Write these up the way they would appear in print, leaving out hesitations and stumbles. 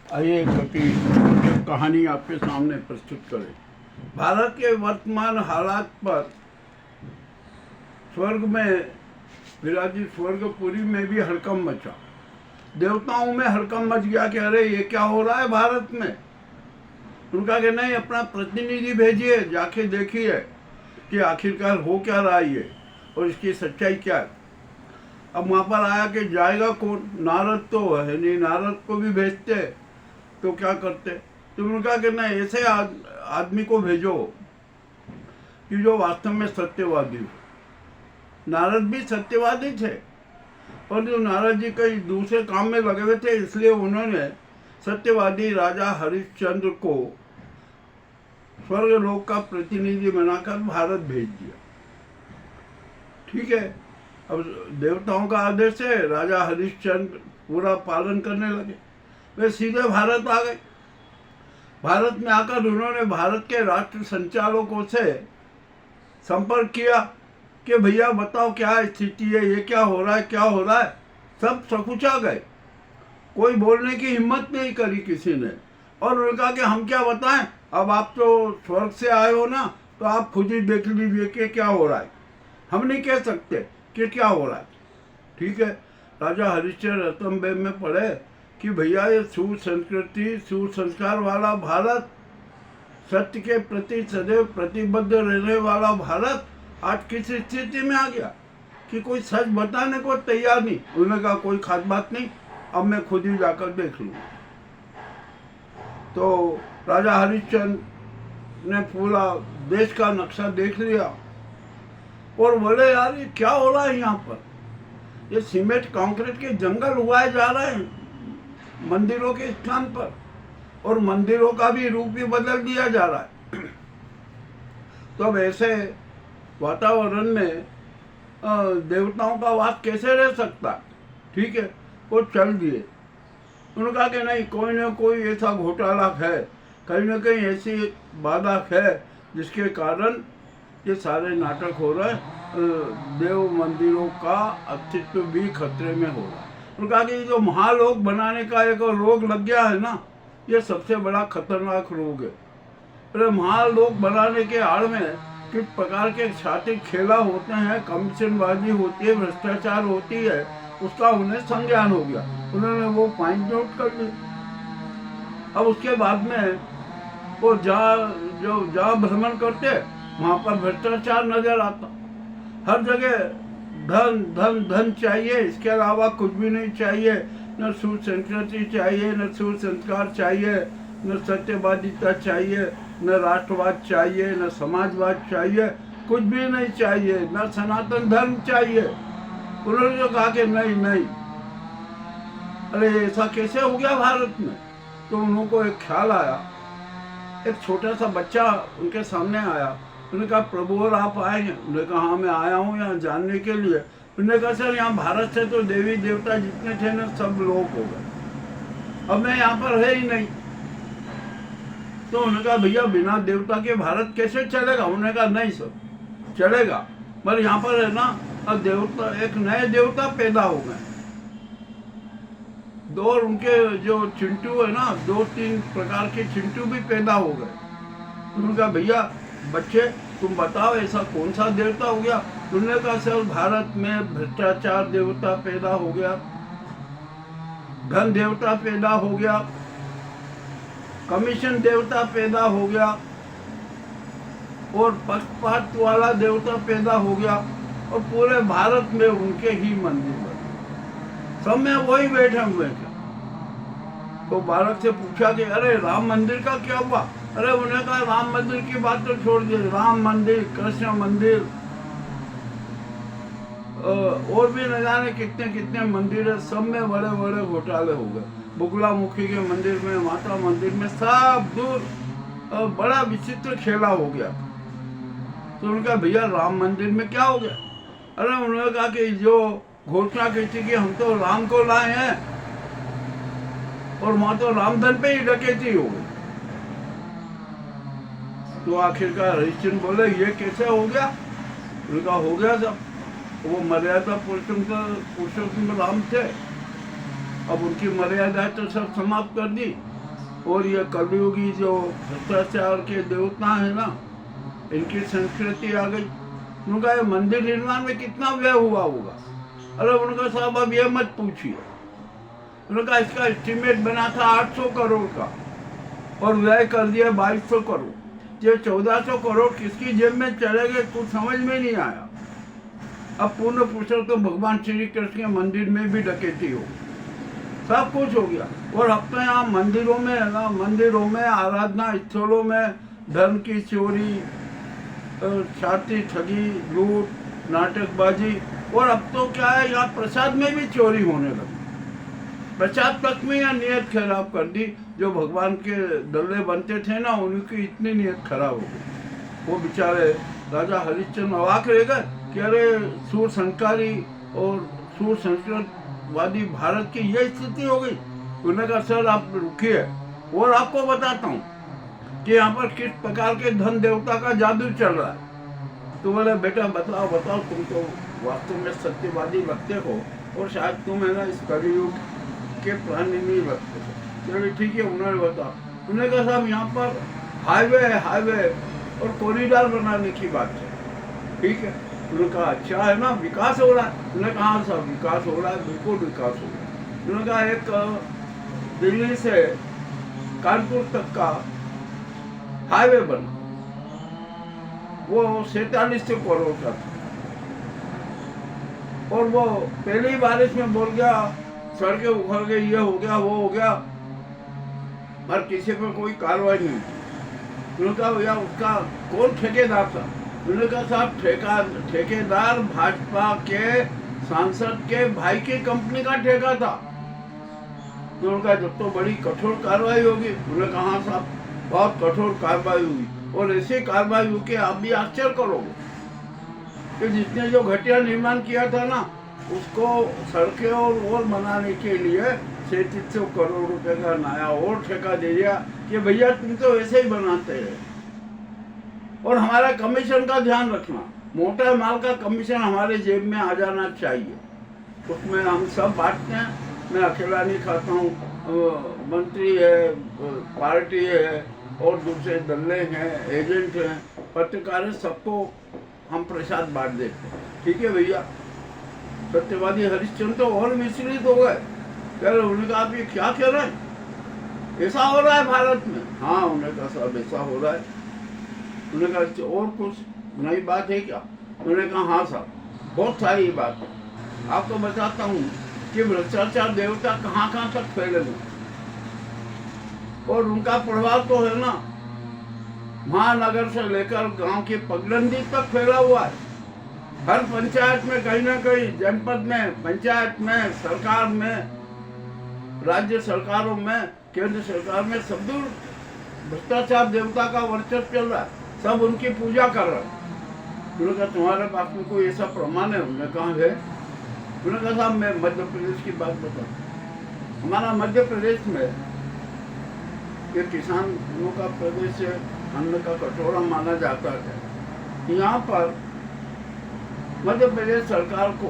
आइए कटी कहानी आपके सामने प्रस्तुत करें। भारत के वर्तमान हालात पर स्वर्ग में विराजित स्वर्गपुरी में भी हड़कंप मचा। देवताओं में हड़कंप मच गया कि अरे ये क्या हो रहा है भारत में। उनका कि नहीं, अपना प्रतिनिधि भेजिए, जाके देखिए कि आखिरकार हो क्या रहा है ये और इसकी सच्चाई क्या है। अब वहाँ पर आया कि जाएगा कौन, नारद तो है नहीं, नारद को भी भेजते तो क्या करते। तो उन्होंने कहा कि नहीं, ऐसे आदमी को भेजो कि जो वास्तव में सत्यवादी हो। नारद भी सत्यवादी थे, परंतु नारद जी कई दूसरे काम में लगे हुए थे, इसलिए उन्होंने सत्यवादी राजा हरिश्चंद्र को स्वर्गलोक का प्रतिनिधि बनाकर भारत भेज दिया। ठीक है, अब देवताओं का आदेश है, राजा हरिश्चंद्र पूरा पालन करने लगे। वे सीधे भारत आ गए। भारत में आकर उन्होंने भारत के राष्ट्र संचालकों से संपर्क किया कि भैया बताओ क्या स्थिति है, ये क्या हो रहा है, क्या हो रहा है। सब सकुचा गए, कोई बोलने की हिम्मत नहीं करी किसी ने। और उन्होंने कहा कि हम क्या बताएं, अब आप तो स्वर्ग से आए हो ना, तो आप खुद ही देख लीजिए कि क्या हो रहा है। हम नहीं कह सकते कि क्या हो रहा है। ठीक है, राजा हरिश्चंद्र रतनबेग में पढ़े कि भैया ये सुसंस्कृति सुसंस्कार वाला भारत, सत्य के प्रति सदैव प्रतिबद्ध रहने वाला भारत आज किस स्थिति में आ गया कि कोई सच बताने को तैयार नहीं। उन्होंने कहा कोई खास बात नहीं, अब मैं खुद ही जाकर देख लूँगा। तो राजा हरिश्चंद्र ने पूरा देश का नक्शा देख लिया और बोले यार ये क्या हो रहा है यहाँ पर। ये सीमेंट कंक्रीट के जंगल उगाए जा रहे हैं मंदिरों के स्थान पर, और मंदिरों का भी रूप भी बदल दिया जा रहा है। तो अब ऐसे वातावरण में देवताओं का वास कैसे रह सकता। ठीक है, वो चल दिए। उन्होंने कहा कि नहीं, कोई ना कोई ऐसा घोटाला है, कहीं ना कहीं ऐसी बाधा है जिसके कारण ये सारे नाटक हो रहे हैं। देव मंदिरों का अस्तित्व भी खतरे में हो रहा है। उन्होंने कहा कि जो महालोक बनाने का एक रोग लग गया है ना, ये सबसे बड़ा खतरनाक रोग है। अरे महालोक बनाने के आड़ में किस प्रकार के छात्र खेला होते हैं, कमीशनबाजी होती है, भ्रष्टाचार होती है, उसका उन्हें संज्ञान हो गया। उन्होंने वो पॉइंट नोट कर लिया। अब उसके बाद में वो जहाँ भ्रमण करते वहाँ पर भ्रष्टाचार नजर आता। हर जगह धन धन धन चाहिए, इसके अलावा कुछ भी नहीं चाहिए। न सुसंस्कृति चाहिए, न सुसंस्कार चाहिए, न सत्यवादिता चाहिए, न राष्ट्रवाद चाहिए, न समाजवाद चाहिए, कुछ भी नहीं चाहिए, न सनातन धर्म चाहिए। उन्होंने जो कहा कि नहीं नहीं, अरे ऐसा कैसे हो गया भारत में। तो उनको एक ख्याल आया। एक छोटा सा बच्चा उनके सामने आया। उन्होंने कहा प्रभु और आप आए हैं। उन्होंने कहा हाँ मैं आया हूँ यहाँ जानने के लिए। उन्होंने कहा सर यहाँ भारत से तो देवी देवता जितने थे ना सब लोग हो गए, अब मैं यहाँ पर है ही नहीं। तो उन्होंने कहा भैया बिना देवता के भारत कैसे चलेगा। उन्होंने कहा नहीं सर चलेगा, पर यहाँ पर है ना अब देवता, एक नए देवता पैदा हो गए। दो उनके जो चिंटू है ना, 2-3 प्रकार के चिंटू भी पैदा हो गए। उन्होंने कहा भैया बच्चे तुम बताओ ऐसा कौन सा देवता हो गया। उन्होंने कहा सर भारत में भ्रष्टाचार देवता पैदा हो गया, धन देवता पैदा हो गया, कमीशन देवता पैदा हो गया, और पक्षपात वाला देवता पैदा हो गया, और पूरे भारत में उनके ही मंदिर बने, सब में वही बैठे हुए थे। तो बालक से पूछा कि अरे राम मंदिर का क्या हुआ। अरे उन्हें कहा राम मंदिर की बात तो छोड़ दिए, राम मंदिर, कृष्ण मंदिर, और भी न जाने कितने कितने मंदिर है, सब में बड़े बड़े घोटाले हो गए। बुगला मुखी के मंदिर में, माता मंदिर में, सब दूर बड़ा विचित्र खेला हो गया। तो उन्होंने कहा भैया राम मंदिर में क्या हो गया। अरे उन्होंने कहा कि जो घोषणा की थी कि हम तो राम को लाए हैं, और वहां तो रामधन पे ही डकैती हो गई। तो आखिरकार हरिश्चंद्र बोले ये कैसे हो गया। उन्होंने कहा हो गया सब, वो मर्यादा पुरुषोत्तम राम थे, अब उनकी मर्यादा तो सब समाप्त कर दी। और ये कलयुगी जो भ्रष्टाचार के देवता है ना, इनकी संस्कृति आ गई। उनका ये मंदिर निर्माण में कितना व्यय हुआ होगा? अरे उनका साहब अब ये मत पूछिए। उनका इसका एस्टीमेट बना था 800 करोड़ का और व्यय कर दिया 2200 करोड़। ये 1400 करोड़ किसकी जेब में चले गए कुछ समझ में नहीं आया। अब पूर्ण पुरुषों तो भगवान श्री कृष्ण के मंदिर में भी डकैती हो, सब कुछ हो गया। और अब तो यहाँ मंदिरों में है ना, मंदिरों में, आराधना स्थलों में धर्म की चोरी, छाती ठगी, लूट, नाटकबाजी। और अब तो क्या है, यहाँ प्रसाद में भी चोरी होने लगी। प्रसाद तक में यहाँ नियत खराब कर दी। जो भगवान के दल्ले बनते थे ना, उनकी इतनी नियत खराब हो गई। वो बेचारे राजा हरिश्चंद्र अवाक रह गए कि अरे सूर संस्कारी और सूर संस्कृतवादी भारत की यह स्थिति हो गई। उन्होंने कहा सर आप रुकिए और आपको बताता हूँ कि यहाँ पर किस प्रकार के धन देवता का जादू चल रहा है। तो बोले बेटा बताओ बताओ, तुम तो वास्तव में सत्यवादी लगते हो और शायद तुम है ना इस कलयुग के प्राणी नहीं लगते हो। चलिए ठीक है, उन्होंने बताया। उन्होंने कहा साहब यहाँ पर हाईवे और कॉरिडोर बनाने की बात है, ठीक है। उन्होंने कहा अच्छा है ना, विकास हो रहा है? उन्होंने कहा हाँ साहब विकास हो रहा है, बिल्कुल विकास हो रहा है। उन्होंने कहा एक दिल्ली से कानपुर तक का हाईवे बना, वो 47 करोड़ का था और वो पहली बारिश में बोल गया, सड़कें उखड़ गई, ये हो गया वो हो गया, और किसी पर कोई कार्रवाई नहीं। उन्होंने कहा भैया उसका कौन ठेकेदार था? उन्होंने कहा साहब ठेकेदार भाजपा के सांसद के भाई की कंपनी का ठेका था। तो उनका जब तो बड़ी कठोर कार्रवाई होगी। उन्होंने कहा हाँ साहब बहुत कठोर कार्रवाई हुई और ऐसी कार्रवाई हुई कि आप भी आश्चर्य करोगे कि जिसने जो घटिया निर्माण किया था ना, उसको सड़कें और बनाने के लिए 3700 करोड़ रुपए का नया और ठेका दे दिया कि भैया तुम तो वैसे ही बनाते हैं। और हमारा कमीशन का ध्यान रखना, मोटा माल का कमीशन हमारे जेब में आ जाना चाहिए, उसमें हम सब बांटते हैं। मैं अकेला नहीं खाता हूँ, मंत्री है, पार्टी है और दूसरे दल्ले हैं, एजेंट हैं, पत्रकार हैं, सबको हम प्रसाद बांट देते हैं, ठीक है भैया। सत्यवादी हरिश्चंद्र तो और मिश्रित हो गए। कह रहे उन्होंने कहा आप ये क्या कह रहे हैं, ऐसा हो रहा है भारत में? हाँ उन्होंने कहा साहब ऐसा हो रहा है। उन्होंने कहा और कुछ नई बात है क्या? उन्होंने कहा हाँ साहब बहुत सारी बात है, आपको बताता हूँ कि भ्रष्टाचार देवता कहाँ कहाँ तक फैले हुए और उनका प्रभाव तो है ना महानगर से लेकर गांव की पगडंडी तक फैला हुआ है। हर पंचायत में कहीं ना कहीं, जनपद में, पंचायत में, सरकार में, राज्य सरकारों में, केंद्र सरकार में, सब दूर भ्रष्टाचार देवता का वर्चस्व चल रहा है, सब उनकी पूजा कर रहे हैं। उन्होंने कहा तुम्हारे पास में कोई ऐसा प्रमाण है? उन्होंने कहा है। उन्होंने कहा साहब मैं मध्य प्रदेश की बात बताऊँ। हमारा मध्य प्रदेश में ये किसानों का प्रदेश है, अन्न का कटोरा माना जाता है। यहाँ पर मध्य प्रदेश सरकार को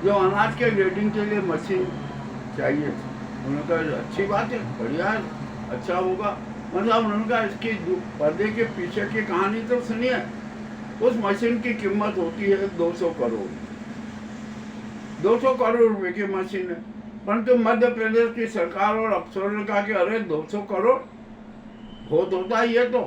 जो अनाज के ग्रेडिंग के लिए मशीन चाहिए थी, उन्होंने कहा अच्छी बात है, बढ़िया है, अच्छा होगा। मतलब उन्होंने कहा इसकी पर्दे के पीछे की कहानी तो सुनिए। उस मशीन की कीमत होती है 200 करोड़, 200 करोड़ रुपए की मशीन है। परंतु मध्य प्रदेश की सरकार और अफसरों ने कहा कि अरे 200 करोड़ बहुत होता है ये तो,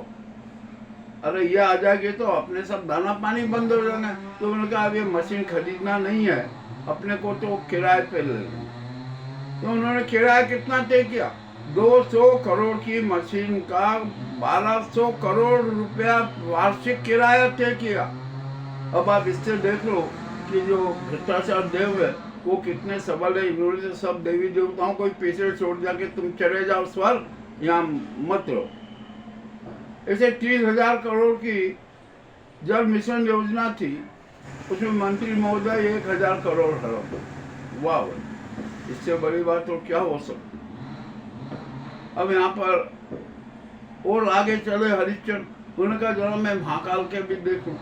अरे ये आ जाएगी तो अपने सब दाना पानी बंद हो जाएंगे। तो उन्होंने कहा अब ये मशीन खरीदना नहीं है, अपने को तो किराए पे ले लेंगे। तो उन्होंने किराया कितना तय किया? 200 करोड़ की मशीन का 1200 करोड़ रुपया वार्षिक किराया तय किया। अब आप इससे देख लो कि जो भ्रष्टाचार देव है वो कितने सबल है। इन्होंने तो सब देवी देवताओं को पीछे छोड़ दिया कि तुम चले जाओ स्वर्ग, यहाँ मत रहो। ऐसे 30,000 करोड़ की जल मिशन योजना थी, उसमें मंत्री महोदय 1,000 करोड़ हड़प। वाह, इससे बड़ी बात तो क्या हो सकती। अब यहाँ पर और आगे चले हरिश्चंद्र। उन्होंने कहा जरा मैं महाकाल के भी देखूं।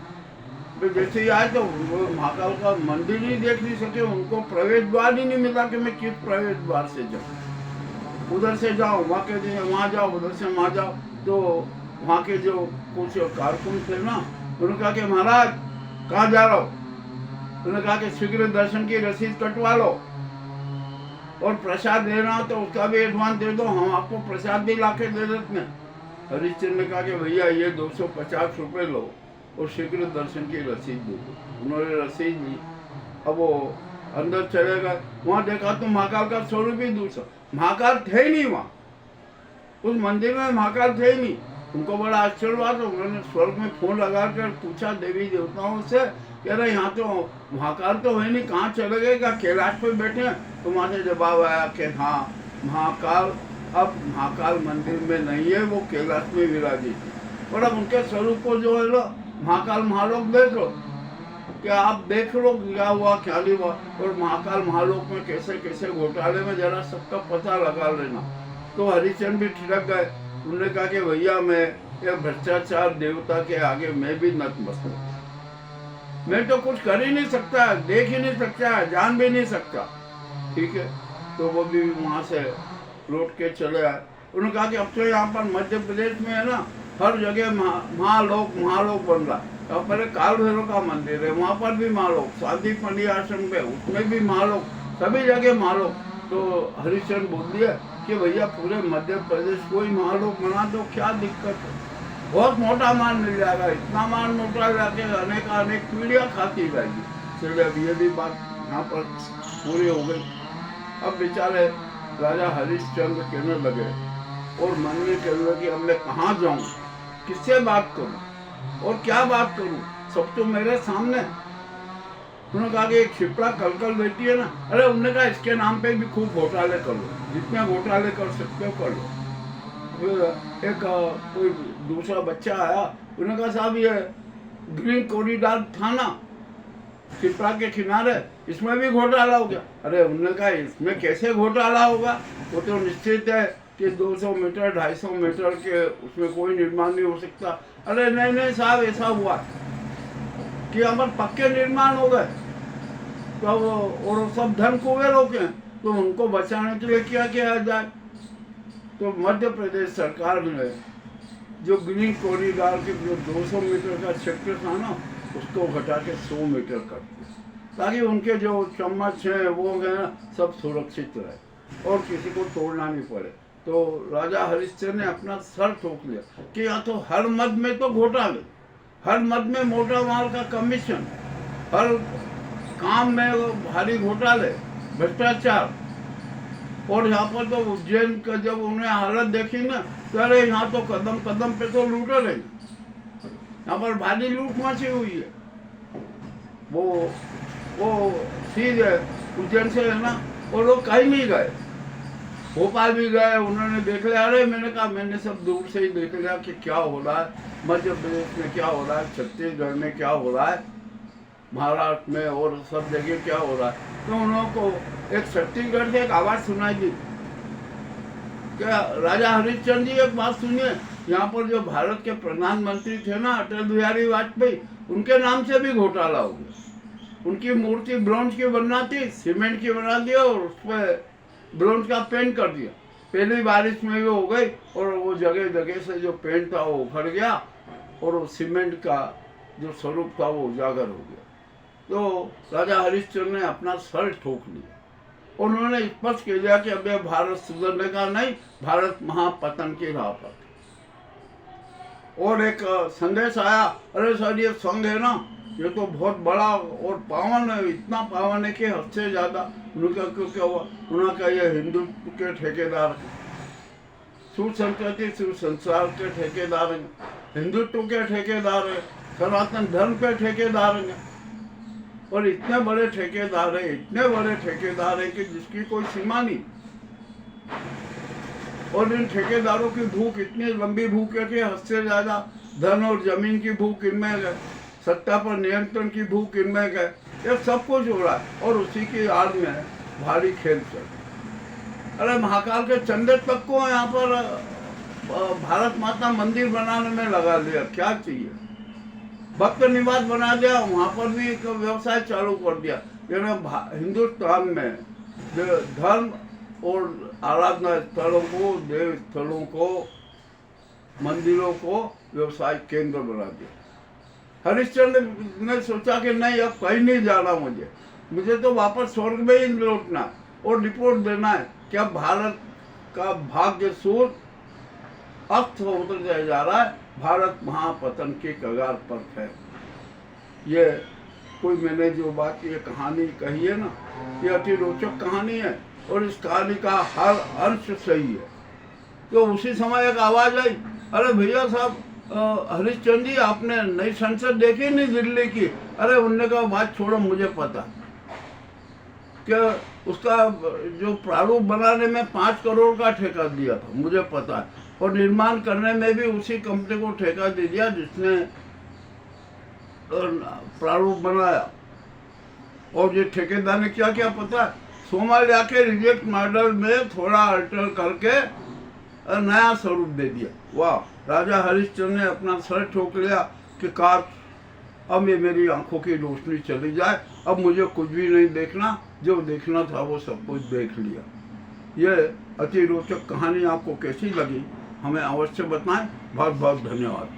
तो जैसे ही आए तो वो महाकाल का मंदिर ही देख नहीं सके, उनको प्रवेश द्वार ही नहीं मिला कि मैं किस प्रवेश द्वार से जाऊँ। उधर से जाओ, वहाँ के दिन वहाँ जाओ, उधर से वहाँ जाओ। तो वहाँ के जो कुछ कारकुन थे ना, उन्होंने कहा कि महाराज कहाँ जा रहे हो? उन्होंने कहा कि शीघ्र दर्शन की रसीद कटवा लो और प्रसाद देना तो उसका भी एडवांस दे दो, हम आपको प्रसाद भी ला के दे देते हैं। हरिश्चंद्र ने कहा कि भैया ये 250 रुपये लो और शीघ्र दर्शन की रसीद दे दो। उन्होंने रसीद ली। अब वो अंदर चले गए, वहाँ देखा तो महाकाल का स्वरूप ही दूसरा, महाकाल थे ही नहीं वहाँ, उस मंदिर में महाकाल थे ही नहीं। उनको बड़ा आश्चर्य हुआ, तो उन्होंने स्वर्ग में फोन लगा कर पूछा देवी देवताओं से, कह रहे यहाँ तो महाकाल तो है नहीं, कहाँ चले गए? क्या कैलाश पे बैठे हैं? तो वहाँ से जवाब आया कि हाँ, महाकाल अब महाकाल मंदिर में नहीं है, वो कैलाश में विराजित है। और अब उनके स्वरूप को जो है ना, महाकाल महालोक देख लो, क्या आप देख लो क्या हुआ क्या नहीं हुआ। और महाकाल महालोक में कैसे कैसे घोटाले में जरा सबका पता लगा लेना। तो हरिचंद भी ठिठक गए। उन्होंने कहा कि भैया मैं ये भ्रष्टाचार देवता के आगे मैं भी नतमस्तक, मैं तो कुछ कर ही नहीं सकता, देख ही नहीं सकता, जान भी नहीं सकता। ठीक है, तो वो भी वहाँ से लौट के चले आए। उन्होंने कहा कि अब तो यहाँ पर मध्य प्रदेश में है ना, हर जगह महालोक महालोक बन रहा। तो पहले काल भैरव का मंदिर है, वहाँ पर भी महालोक, शादी पंडित आश्रम में उसमें भी महालोक, सभी जगह महालोक। तो हरिश्चंद्र बोल दिया कि भैया पूरे मध्य प्रदेश को ही महालोक बना दो, क्या दिक्कत है? बहुत मोटा माल मिल जाएगा, इतना माल मोटा जाके अनेक पीढ़ियाँ खाती जाएगी। चलिए अब ये भी बात यहाँ पर पूरी हो गई। अब बेचारे राजा हरिश्चंद्र कहने लगे और मन में कहने लगे अब मैं कहाँ जाऊँ, किससे बात करूँ और क्या बात करूँ, सब तो मेरे सामने। उन्होंने कहा कि एक क्षिप्रा कलकल बेटी है ना, अरे उन्होंने कहा इसके नाम पे भी खूब घोटाले कर लो, जितने घोटाले कर सकते हो कर लो। फिर एक कोई दूसरा बच्चा आया, उन्होंने कहा साहब ये ग्रीन कॉरिडोर था ना क्षिप्रा के किनारे, इसमें भी घोटाला हो गया। अरे उन्होंने कहा इसमें कैसे घोटाला होगा, वो तो निश्चित है कि 200 मीटर 250 मीटर के उसमें कोई निर्माण नहीं हो सकता। अरे नहीं नहीं साहब, ऐसा हुआ कि हमारे पक्के निर्माण हो गए, तो और सब धन कुएं लोग हैं, तो उनको बचाने के लिए क्या किया जाए। तो मध्य प्रदेश सरकार ने जो ग्रीन कॉरिडोर के जो 200 मीटर का सेक्टर था ना, उसको घटा के 100 मीटर कर दिया, ताकि उनके जो चम्मच हैं वो हैं सब सुरक्षित रहे और किसी को तोड़ना नहीं पड़े। तो राजा हरिश्चंद्र ने अपना सर ठोक लिया कि या तो हर मद में तो घोटाले, हर मद में मोटा माल का कमीशन, हर काम में भारी घोटाले, भ्रष्टाचार। और यहाँ पर तो उज्जैन का जब उन्हें हालत देखी ना, तो अरे यहाँ तो कदम कदम पे तो लूट रहे, यहाँ पर भारी लूट मची हुई है। वो सीधे उज्जैन से है ना, वो लोग कहीं नहीं गए, भोपाल भी गए, उन्होंने देख लिया। अरे मैंने कहा मैंने सब दूर से ही देख लिया कि क्या हो रहा है मध्य प्रदेश में, क्या हो रहा है छत्तीसगढ़ में, क्या हो रहा है महाराष्ट्र में और सब जगह क्या हो रहा है। तो उन लोगों को एक छत्तीसगढ़ से एक आवाज़ सुनाई दी, क्या राजा हरिश्चंद्र जी एक बात सुनिए, यहाँ पर जो भारत के प्रधानमंत्री थे ना अटल बिहारी वाजपेयी, उनके नाम से भी घोटाला हो गया। उनकी मूर्ति ब्रॉन्ज की बनना थी, सीमेंट की बना दिया और उस पर ब्रॉन्ज का पेंट कर दिया। पहली बारिश में वो हो गई और वो जगह जगह से जो पेंट था वो उखड़ गया और वो सीमेंट का जो स्वरूप था वो उजागर हो गया। तो राजा हरिश्चंद्र ने अपना सर ठोक लिया। उन्होंने स्पष्ट कह दिया कि अब यह भारत सुधरने का नहीं, भारत महापतन की राह पर। और एक संदेश आया, अरे सर ये संघ है ना, ये तो बहुत बड़ा और पावन है, इतना पावन है कि हद से ज़्यादा। उनका क्यों क्या हुआ, उनका ये हिंदुत्व के ठेकेदार हैं, सुसंस्कृति सुसंस्कार के ठेकेदार हैं, हिंदुत्व के ठेकेदार हैं, सनातन धर्म के ठेकेदार हैं। और इतने बड़े ठेकेदार हैं, इतने बड़े ठेकेदार हैं कि जिसकी कोई सीमा नहीं। और इन ठेकेदारों की भूख इतनी लंबी भूख है कि हद से ज़्यादा धन और जमीन की भूख इनमें गए, सत्ता पर नियंत्रण की भूख इनमें गए, ये सब कुछ हो रहा है। और उसी की आड़ में भारी खेल चल। अरे महाकाल के चंदे तक को यहाँ पर भारत माता मंदिर बनाने में लगा लिया, क्या चाहिए। भक्त निवास बना दिया, वहाँ पर भी एक व्यवसाय चालू कर दिया। यानी हिंदुस्तान में धर्म और आराधना स्थलों को, देव स्थलों को, मंदिरों को व्यवसायिक केंद्र बना दिया। हरिश्चंद्र ने सोचा कि नहीं, अब कहीं नहीं जाना, मुझे तो वापस स्वर्ग में ही लौटना और रिपोर्ट देना है कि अब भारत का भाग्य सूर्य अस्त होते जा रहा है, भारत महापतन के कगार पर है। ये कोई मैंने जो बात, ये कहानी कही है ना, ये अति रोचक कहानी है और इस कहानी का हर अंश सही है। तो उसी समय एक आवाज़ आई, अरे भैया साहब, हरिश्चंद्र जी आपने नई संसद देखी नहीं दिल्ली की? अरे उनने कहा बात छोड़ो, मुझे पता कि उसका जो प्रारूप बनाने में 5 करोड़ का ठेका दिया था, मुझे पता है, और निर्माण करने में भी उसी कंपनी को ठेका दे दिया जिसने प्रारूप बनाया। और ये ठेकेदार ने क्या क्या पता है, सोमालिया के रिजेक्ट मॉडल में थोड़ा अल्टर करके नया स्वरूप दे दिया। वाह, राजा हरिश्चंद्र ने अपना सर ठोक लिया कि काश अब ये मेरी आंखों की रोशनी चली जाए, अब मुझे कुछ भी नहीं देखना, जो देखना था वो सब कुछ देख लिया। ये अति रोचक कहानी आपको कैसी लगी हमें अवश्य बताएं। बहुत बहुत धन्यवाद।